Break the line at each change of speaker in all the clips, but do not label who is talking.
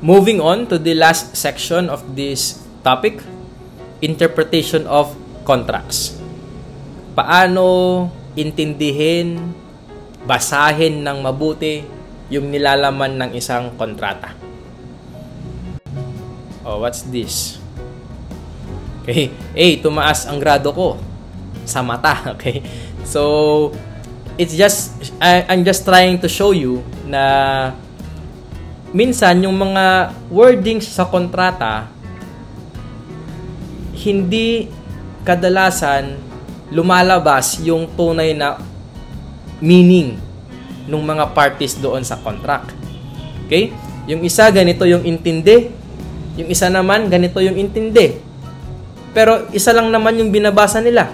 Moving on to the last section of this topic, interpretation of contracts. Paano intindihin, basahin ng mabuti yung nilalaman ng isang kontrata? Oh, what's this? Okay, tumaas ang grado ko sa mata, okay? So, I'm just trying to show you na minsan yung mga wordings sa kontrata hindi kadalasan lumalabas yung tunay na meaning ng mga parties doon sa contract. Okay? Yung isa ganito yung intindi, yung isa naman ganito yung intindi. Pero isa lang naman yung binabasa nila.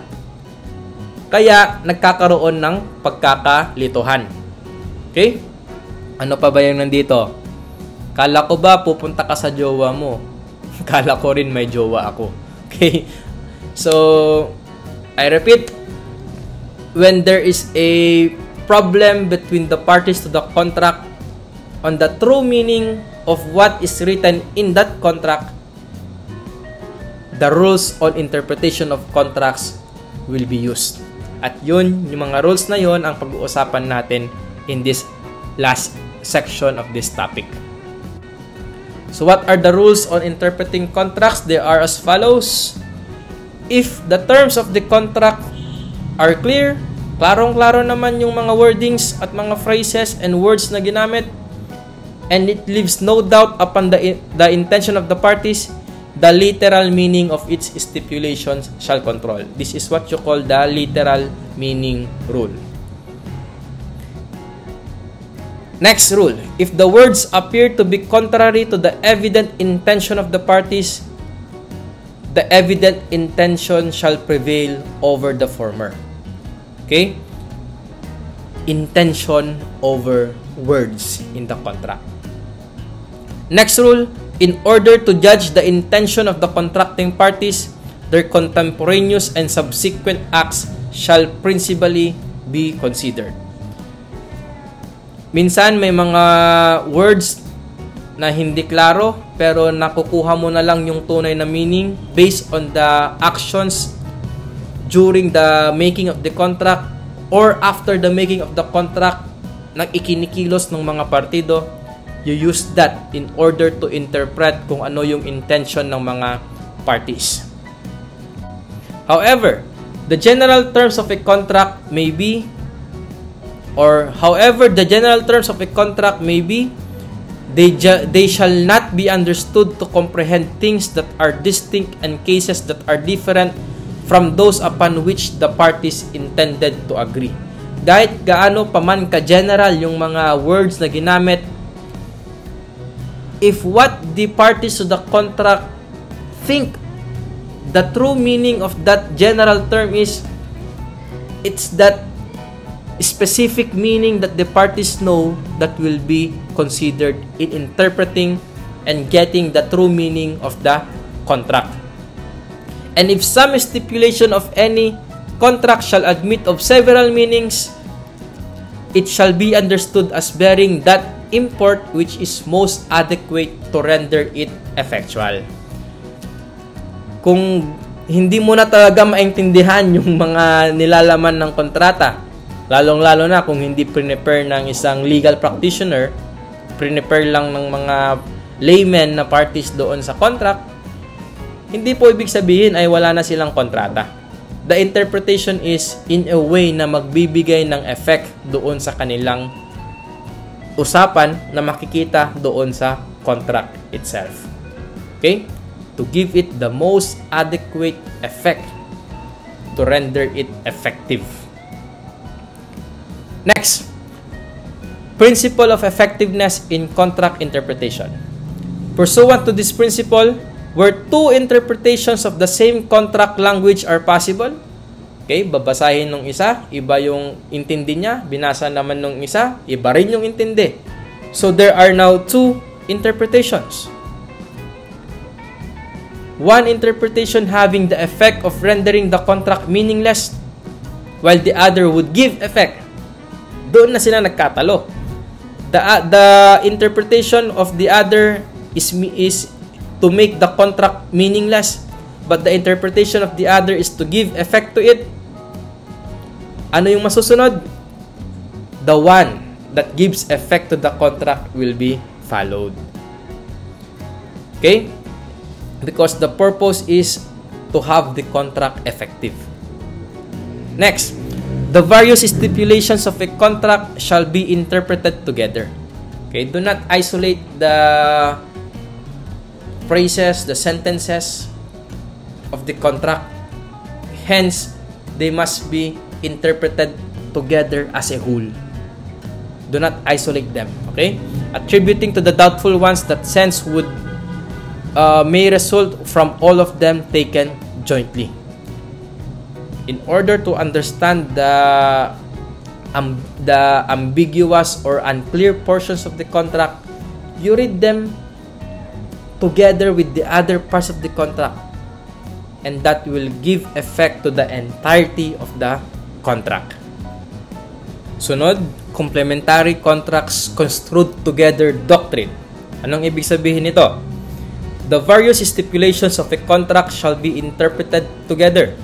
Kaya nagkakaroon ng pagkakalituhan. Okay? Ano pa ba yung nandito? Kala ko ba pupunta ka sa jowa mo? Kala ko rin may jowa ako. Okay? So, I repeat, when there is a problem between the parties to the contract on the true meaning of what is written in that contract, the rules on interpretation of contracts will be used. At yun, yung mga rules na yun ang pag-uusapan natin in this last section of this topic. So what are the rules on interpreting contracts? They are as follows. If the terms of the contract are clear, klarong-klaro naman yung mga wordings at mga phrases and words na ginamit, and it leaves no doubt upon the intention of the parties, the literal meaning of its stipulations shall control. This is what you call the literal meaning rule. Next rule, if the words appear to be contrary to the evident intention of the parties, the evident intention shall prevail over the former. Okay? Intention over words in the contract. Next rule, in order to judge the intention of the contracting parties, their contemporaneous and subsequent acts shall principally be considered. Minsan may mga words na hindi klaro pero nakukuha mo na lang yung tunay na meaning based on the actions during the making of the contract or after the making of the contract na ikinikilos ng mga partido. You use that in order to interpret kung ano yung intention ng mga parties. However, the general terms of a contract may be they shall not be understood to comprehend things that are distinct and cases that are different from those upon which the parties intended to agree. Kahit gaano paman ka-general yung mga words na ginamit, if what the parties to the contract think the true meaning of that general term is, it's that specific meaning that the parties know that will be considered in interpreting and getting the true meaning of the contract. And if some stipulation of any contract shall admit of several meanings, it shall be understood as bearing that import which is most adequate to render it effectual. Kung hindi mo na talaga maintindihan yung mga nilalaman ng kontrata, lalong-lalo na kung hindi prepare ng isang legal practitioner, prepare lang ng mga laymen na parties doon sa contract, hindi po ibig sabihin ay wala na silang kontrata. The interpretation is in a way na magbibigay ng effect doon sa kanilang usapan na makikita doon sa contract itself. Okay? To give it the most adequate effect to render it effective. Next, principle of effectiveness in contract interpretation. Pursuant to this principle, where two interpretations of the same contract language are possible, okay, babasahin nung isa, iba yung intindi niya, binasa naman nung isa, iba rin yung intindi. So there are now two interpretations. One interpretation having the effect of rendering the contract meaningless, while the other would give effect. Doon na sila nagkatalo. The interpretation of the other is to make the contract meaningless, but the interpretation of the other is to give effect to it. Ano yung masusunod? The one that gives effect to the contract will be followed. Okay? Because the purpose is to have the contract effective. Next, the various stipulations of a contract shall be interpreted together. Okay? Do not isolate the phrases, the sentences of the contract. Hence, they must be interpreted together as a whole. Do not isolate them. Okay? Attributing to the doubtful ones that sense would may result from all of them taken jointly. In order to understand the ambiguous or unclear portions of the contract, you read them together with the other parts of the contract, and that will give effect to the entirety of the contract. Sunod, complementary contracts construed together doctrine. Anong ibig sabihin nito? The various stipulations of a contract shall be interpreted together,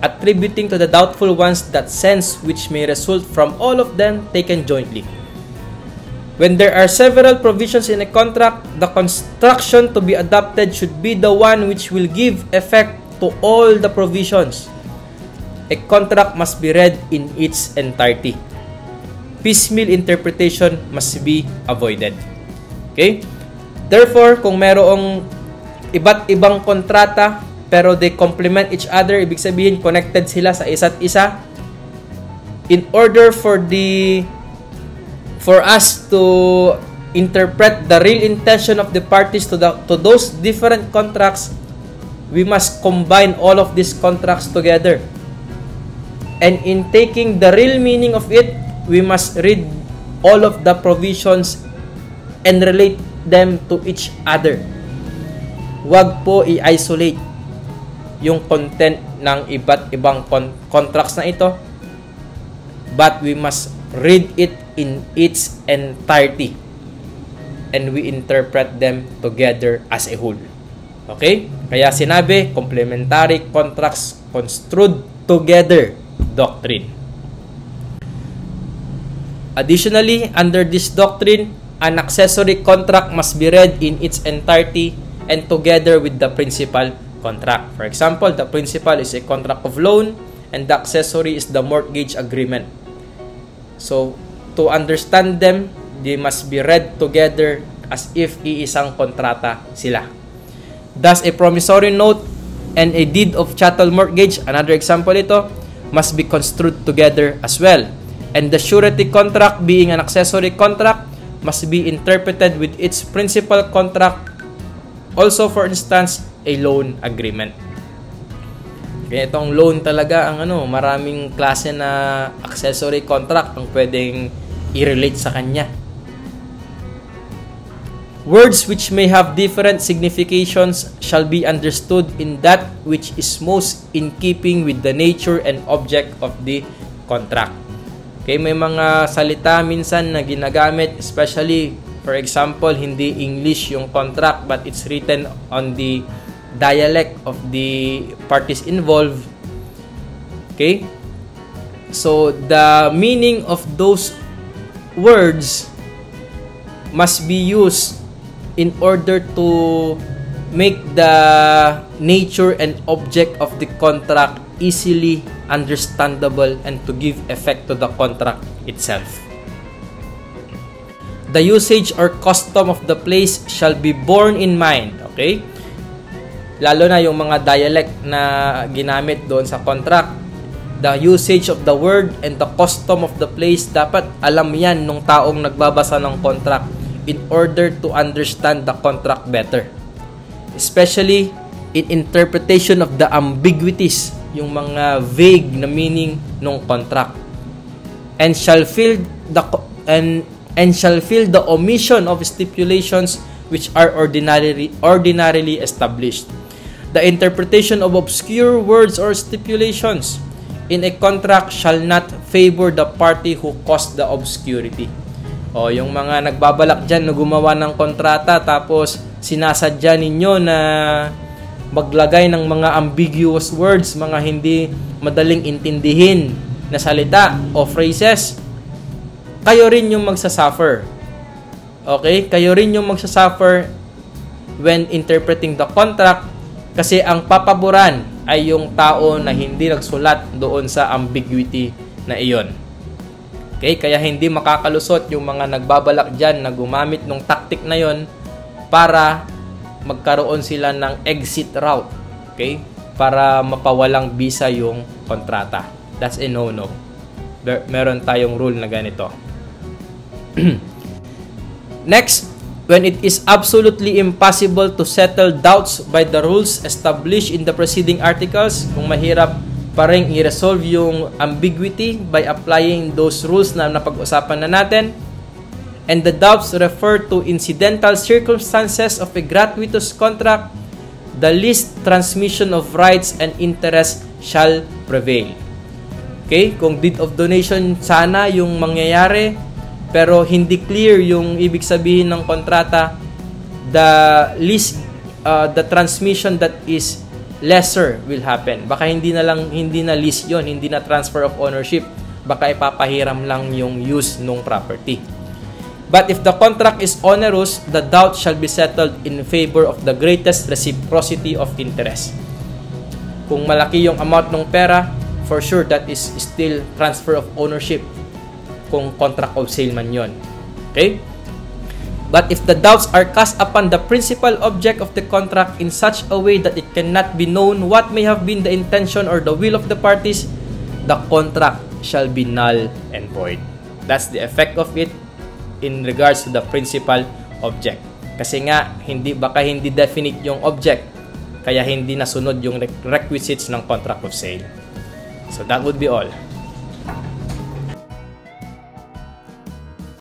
attributing to the doubtful ones that sense which may result from all of them taken jointly. When there are several provisions in a contract, the construction to be adopted should be the one which will give effect to all the provisions. A contract must be read in its entirety. Piecemeal interpretation must be avoided. Okay? Therefore, kung merong iba't ibang kontrata pero they complement each other, ibig sabihin connected sila sa isa't isa, in order for us to interpret the real intention of the parties to those different contracts, we must combine all of these contracts together. And in taking the real meaning of it, we must read all of the provisions and relate them to each other. Huwag po i-isolate yung content ng iba't ibang contracts na ito, but we must read it in its entirety and we interpret them together as a whole. Okay? Kaya sinabi, complementary contracts construed together doctrine. Additionally, under this doctrine, an accessory contract must be read in its entirety and together with the principal contract. For example, the principal is a contract of loan and the accessory is the mortgage agreement. So, to understand them, they must be read together as if iisang kontrata sila. Thus, a promissory note and a deed of chattel mortgage, another example ito, must be construed together as well. And the surety contract, being an accessory contract, must be interpreted with its principal contract. Also, for instance, a loan agreement. Kaya itong loan talaga ang maraming klase na accessory contract ang pwedeng i-relate sa kanya. Words which may have different significations shall be understood in that which is most in keeping with the nature and object of the contract. Okay, may mga salita minsan na ginagamit, especially, for example, hindi English yung contract but it's written on the dialect of the parties involved. Okay? So, the meaning of those words must be used in order to make the nature and object of the contract easily understandable and to give effect to the contract itself. The usage or custom of the place shall be borne in mind. Okay? Lalo na yung mga dialect na ginamit doon sa contract. The usage of the word and the custom of the place, dapat alam yan nung taong nagbabasa ng contract in order to understand the contract better. Especially in interpretation of the ambiguities, yung mga vague na meaning ng contract. And shall fill the omission of stipulations which are ordinarily established. The interpretation of obscure words or stipulations in a contract shall not favor the party who caused the obscurity. O yung mga nagbabalak dyan na gumawa ng kontrata tapos sinasadya ninyo na maglagay ng mga ambiguous words, mga hindi madaling intindihin na salita o phrases, kayo rin yung magsasuffer. Okay? Kayo rin yung magsasuffer when interpreting the contract, kasi ang papaboran ay yung tao na hindi nagsulat doon sa ambiguity na iyon. Okay? Kaya hindi makakalusot yung mga nagbabalak dyan na gumamit ng tactic na yon para magkaroon sila ng exit route. Okay? Para mapawalang bisa yung kontrata. That's a no-no. Meron tayong rule na ganito. Next, when it is absolutely impossible to settle doubts by the rules established in the preceding articles, kung mahirap pa rin i-resolve yung ambiguity by applying those rules na napag-usapan na natin, and the doubts refer to incidental circumstances of a gratuitous contract, the least transmission of rights and interests shall prevail. Okay? Kung deed of donation sana yung mangyayari, pero hindi clear yung ibig sabihin ng kontrata, the transmission that is lesser will happen. Baka hindi na lease yon, hindi na transfer of ownership, baka ipapahiram lang yung use ng property. But if the contract is onerous, the doubt shall be settled in favor of the greatest reciprocity of interest. Kung malaki yung amount ng pera, for sure that is still transfer of ownership kung contract of sale man yon. Okay? But if the doubts are cast upon the principal object of the contract in such a way that it cannot be known what may have been the intention or the will of the parties, the contract shall be null and void. That's the effect of it in regards to the principal object. Kasi nga, baka hindi definite yung object, kaya hindi nasunod yung requisites ng contract of sale. So that would be all.